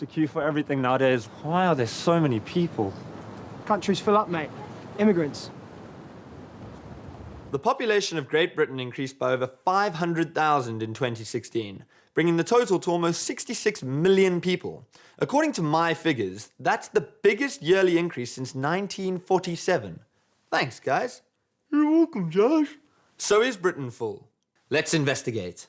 to queue for everything nowadays. Why are there so many people? Country's full up, mate. Immigrants. The population of Great Britain increased by over 500,000 in 2016, bringing the total to almost 66 million people. According to my figures, that's the biggest yearly increase since 1947. Thanks, guys. You're welcome, Josh. So is Britain full? Let's investigate.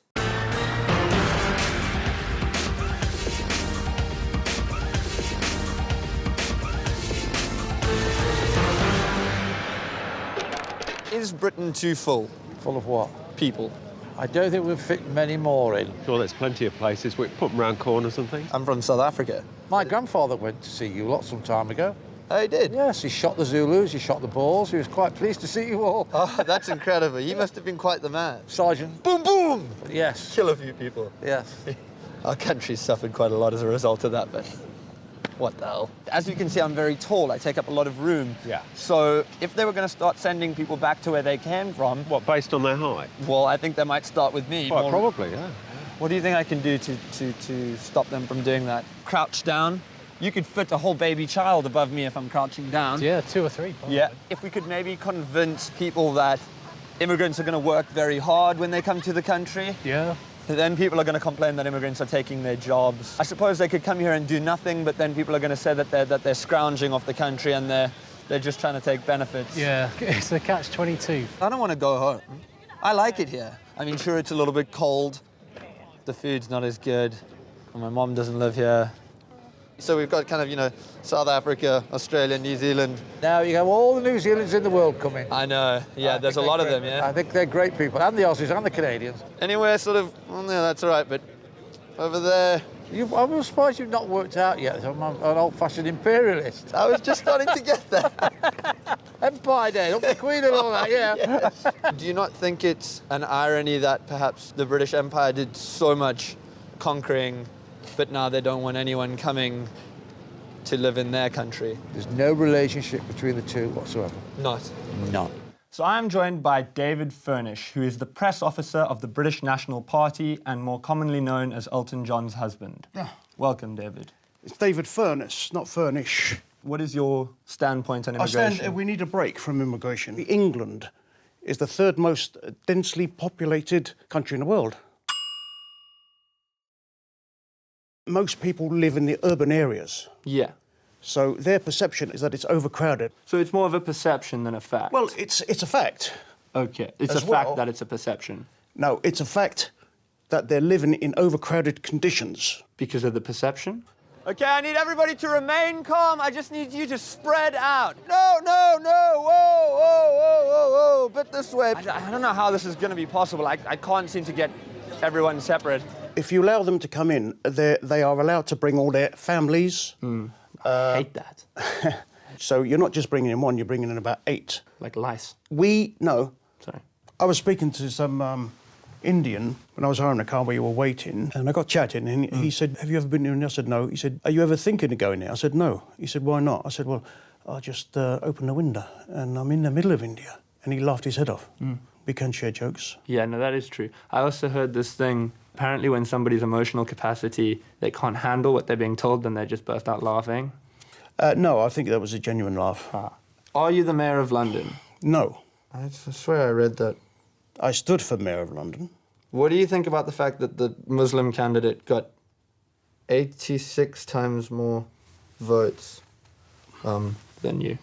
Is Britain too full? Full of what? People. I don't think we'll fit many more in. Sure, there's plenty of places. We put them round corners and things. I'm from South Africa. My grandfather went to see you lot some time ago. Oh, he did? Yes, he shot the Zulus, he shot the Boers. He was quite pleased to see you all. Oh, that's incredible. He must have been quite the man. Sergeant. Boom, boom! Yes. Kill a few people. Yes. Our country's suffered quite a lot as a result of that, but what the hell? As you can see, I'm very tall. I take up a lot of room. Yeah. So if they were going to start sending people back to where they came from, What, based on their height? well, I think they might start with me. Well, probably, yeah. What do you think I can do to stop them from doing that? Crouch down. You could fit a whole baby child above me if I'm crouching down. Yeah, 2 or 3. Probably. Yeah. If we could maybe convince people that immigrants are going to work very hard when they come to the country, Yeah. then people are going to complain that immigrants are taking their jobs. I suppose they could come here and do nothing, but then people are going to say that they're scrounging off the country and they're just trying to take benefits. Yeah, it's a catch-22. I don't want to go home. I like it here. I mean, sure, it's a little bit cold. The food's not as good. And my mom doesn't live here. So we've got kind of, you know, South Africa, Australia, New Zealand. Now you have all the New Zealanders in the world coming. I know. Yeah, there's a lot of them, yeah. I think they're great people, and the Aussies and the Canadians. Anywhere sort of, well, yeah, that's all right, but over there, I'm surprised you've not worked out yet. I'm an old-fashioned imperialist. I was just starting to get there. Empire Day, up the Queen and all that, yeah. Yes. Do you not think it's an irony that perhaps the British Empire did so much conquering, but now they don't want anyone coming to live in their country? There's no relationship between the two whatsoever. Not. None. So I am joined by David Furnish, who is the press officer of the British National Party and more commonly known as Elton John's husband. Yeah. Welcome, David. It's David Furnish, not Furnish. What is your standpoint on I immigration? stand, we need a break from immigration. England is the third most densely populated country in the world. Most people live in the urban areas, Yeah. so their perception is that it's overcrowded. So it's more of a perception than a fact. Well, it's a fact. okay. It's as a fact well- that it's a perception. No, it's a fact that they're living in overcrowded conditions. Because of the perception? Okay, I need everybody to remain calm. I just need you to spread out. No, no, no, whoa, whoa, whoa, whoa, whoa, but this way. I don't know how this is going to be possible. I can't seem to get everyone separate. If you allow them to come in, they are allowed to bring all their families. I hate that. So you're not just bringing in one, you're bringing in about 8. Like lice. No. Sorry. I was speaking to some Indian when I was hiring a car where you were waiting, and I got chatting, and he said, "Have you ever been here?" And I said, "No." He said, "Are you ever thinking of going there?" I said, "No." He said, "Why not?" I said, "Well, I just opened the window, and I'm in the middle of India." And he laughed his head off. We can share jokes. Yeah, no, that is true. I also heard this thing. Apparently when somebody's emotional capacity, they can't handle what they're being told, then they just burst out laughing. No, I think that was a genuine laugh. Are you the mayor of London? No. I swear I read that. I stood for Mayor of London. What do you think about the fact that the Muslim candidate got 86 times more votes? Than you.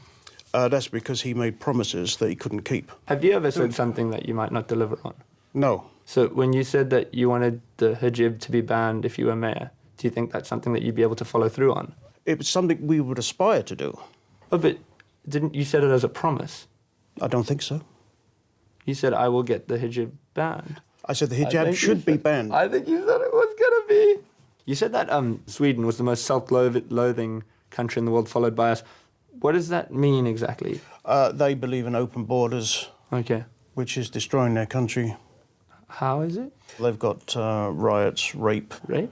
That's because he made promises that he couldn't keep. Have you ever said something that you might not deliver on? No. So when you said that you wanted the hijab to be banned if you were mayor, do you think that's something that you'd be able to follow through on? It was something we would aspire to do. Oh, but didn't you said it as a promise? I don't think so. You said, I will get the hijab banned. I said the hijab should be banned. I think you said it was going to be. You said that Sweden was the most self-loathing country in the world, followed by us. What does that mean exactly? They believe in open borders, Okay. which is destroying their country. How is it? They've got riots, rape. Rape?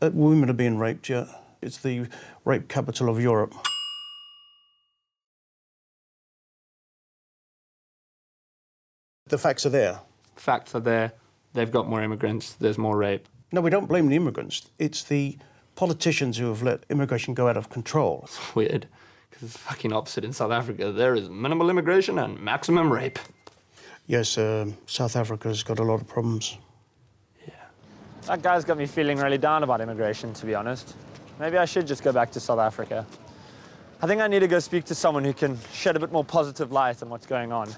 Women are being raped, yeah. It's the rape capital of Europe. The facts are there. Facts are there. They've got more immigrants. There's more rape. No, we don't blame the immigrants. It's the politicians who have let immigration go out of control. It's weird, because it's fucking opposite in South Africa. There is minimal immigration and maximum rape. Yes, South Africa's got a lot of problems. That guy's got me feeling really down about immigration, to be honest. Maybe I should just go back to South Africa. I think I need to go speak to someone who can shed a bit more positive light on what's going on.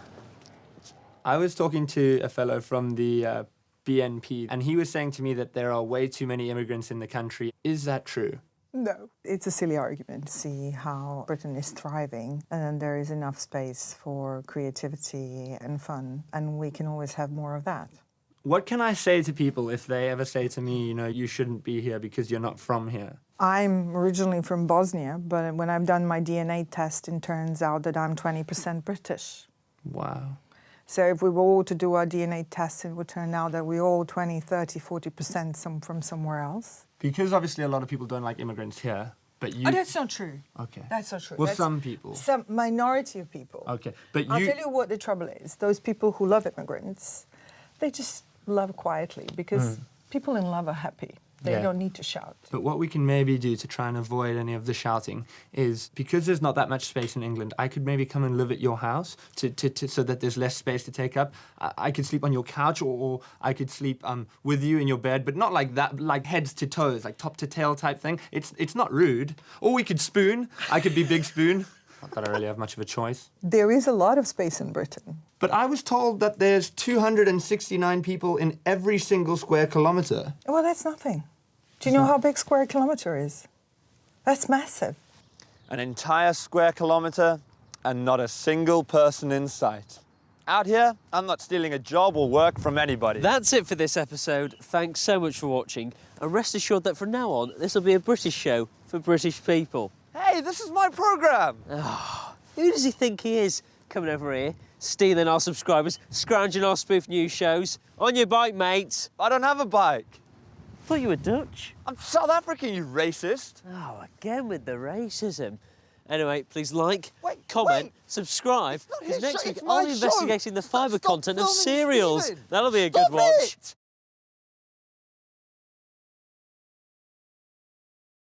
I was talking to a fellow from the BNP, and he was saying to me that there are way too many immigrants in the country. Is that true? No, it's a silly argument. See how Britain is thriving and there is enough space for creativity and fun, and we can always have more of that. What can I say to people if they ever say to me, you know, you shouldn't be here because you're not from here? I'm originally from Bosnia, but when I've done my DNA test, it turns out that I'm 20% British. Wow. So if we were all to do our DNA tests, it would turn out that we're all 20, 30, 40% from somewhere else. Because obviously a lot of people don't like immigrants here, but you... Oh, that's not true. Okay. That's not true. Well, That's some people. Some minority of people. Okay, but I'll tell you what the trouble is. Those people who love immigrants, they just love quietly because people in love are happy. They don't need to shout. But what we can maybe do to try and avoid any of the shouting is, because there's not that much space in England, I could maybe come and live at your house so that there's less space to take up. I could sleep on your couch, or I could sleep with you in your bed, but not like that, like heads to toes, like top to tail type thing. It's not rude. Or we could spoon. I could be Big Spoon. Not that I really have much of a choice. There is a lot of space in Britain. But I was told that there's 269 people in every single square kilometre. Well, that's nothing. Do you know how big square kilometre is? That's massive. An entire square kilometre and not a single person in sight. Out here, I'm not stealing a job or work from anybody. That's it for this episode. Thanks so much for watching. And rest assured that from now on, this will be a British show for British people. Hey, this is my programme! Who does he think he is, coming over here, stealing our subscribers, scrounging our spoof news shows? On your bike, mate. I don't have a bike. Thought you were Dutch. I'm South African, you racist. Oh, again with the racism. Anyway, please like, Wait, comment, wait. subscribe, It's not because his next show, week it's I'll my be show. investigating the fibre Stop content of filming cereals. Steven. That'll be a Stop good watch. it.